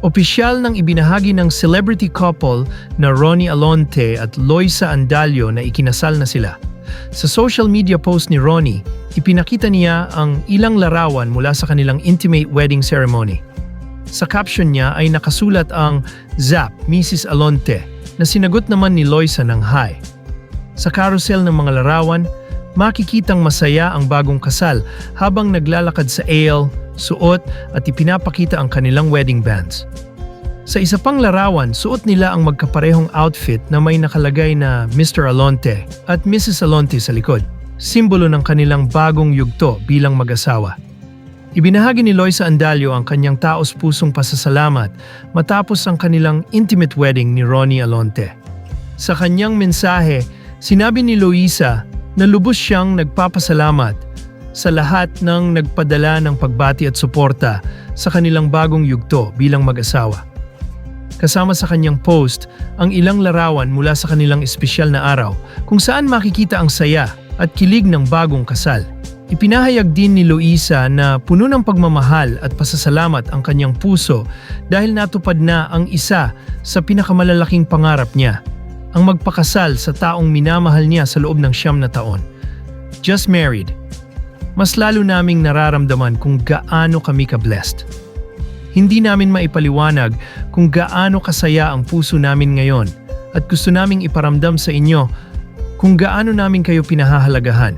Opisyal nang ibinahagi ng celebrity couple na Ronnie Alonte at Loisa Andalio na ikinasal na sila. Sa social media post ni Ronnie, ipinakita niya ang ilang larawan mula sa kanilang intimate wedding ceremony. Sa caption niya ay nakasulat ang "Zap, Mrs. Alonte" na sinagot naman ni Loisa ng "Hi". Sa carousel ng mga larawan, makikitang masaya ang bagong kasal habang naglalakad sa aisle, suot at ipinapakita ang kanilang wedding bands. Sa isa pang larawan, suot nila ang magkaparehong outfit na may nakalagay na Mr. Alonte at Mrs. Alonte sa likod, simbolo ng kanilang bagong yugto bilang mag-asawa. Ibinahagi ni Loisa Andalio ang kanyang taos-pusong pasasalamat matapos ang kanilang intimate wedding ni Ronnie Alonte. Sa kanyang mensahe, sinabi ni Loisa na lubos siyang nagpapasalamat sa lahat ng nagpadala ng pagbati at suporta sa kanilang bagong yugto bilang mag-asawa. Kasama sa kanyang post ang ilang larawan mula sa kanilang espesyal na araw kung saan makikita ang saya at kilig ng bagong kasal. Ipinahayag din ni Loisa na puno ng pagmamahal at pasasalamat ang kanyang puso dahil natupad na ang isa sa pinakamalalaking pangarap niya, ang magpakasal sa taong minamahal niya sa loob ng 9 na taon. Just married. Mas lalo naming nararamdaman kung gaano kami ka-blessed. Hindi namin maipaliwanag kung gaano kasaya ang puso namin ngayon at gusto naming iparamdam sa inyo kung gaano namin kayo pinahahalagahan.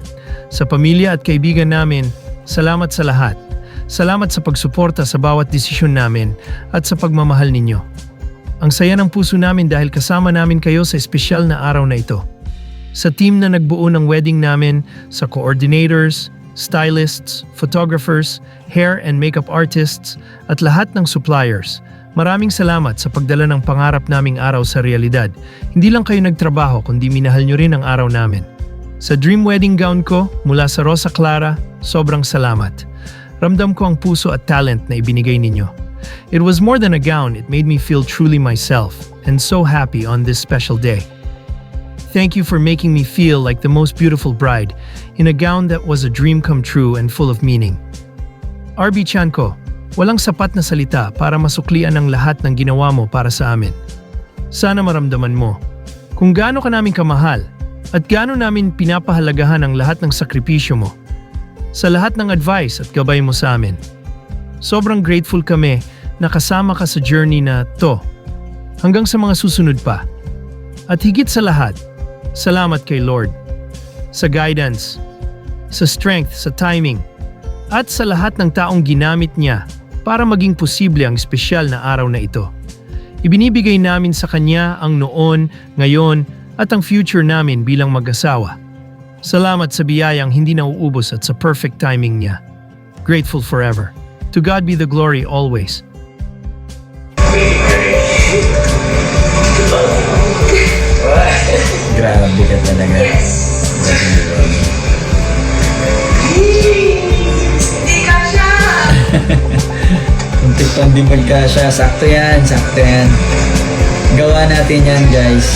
Sa pamilya at kaibigan namin, salamat sa lahat. Salamat sa pagsuporta sa bawat desisyon namin at sa pagmamahal ninyo. Ang saya ng puso namin dahil kasama namin kayo sa espesyal na araw na ito. Sa team na nagbuo ng wedding namin, sa coordinators, stylists, photographers, hair and makeup artists, at lahat ng suppliers. Maraming salamat sa pagdala ng pangarap naming araw sa realidad. Hindi lang kayo nagtrabaho kundi minahal nyo rin ang araw namin. Sa dream wedding gown ko, mula sa Rosa Clara, sobrang salamat. Ramdam ko ang puso at talent na ibinigay ninyo. It was more than a gown, it made me feel truly myself, and so happy on this special day. Thank you for making me feel like the most beautiful bride in a gown that was a dream come true and full of meaning. RB Chanko, walang sapat na salita para masuklian ang lahat ng ginawa mo para sa amin. Sana maramdaman mo kung gaano ka namin kamahal at gaano namin pinapahalagahan ang lahat ng sakripisyo mo. Sa lahat ng advice at gabay mo sa amin. Sobrang grateful kami na kasama ka sa journey na to hanggang sa mga susunod pa. At higit sa lahat, salamat kay Lord sa guidance, sa strength, sa timing, at sa lahat ng taong ginamit niya para maging posible ang espesyal na araw na ito. Ibinibigay namin sa Kanya ang noon, ngayon, at ang future namin bilang mag-asawa. Salamat sa biyayang hindi nauubos at sa perfect timing niya. Grateful forever. To God be the glory always. Grabe ka talaga. Yes. Hindi ka siya. Muntik pang di magkasya. Sakto yan, sakto yan. Gawa natin yan, guys.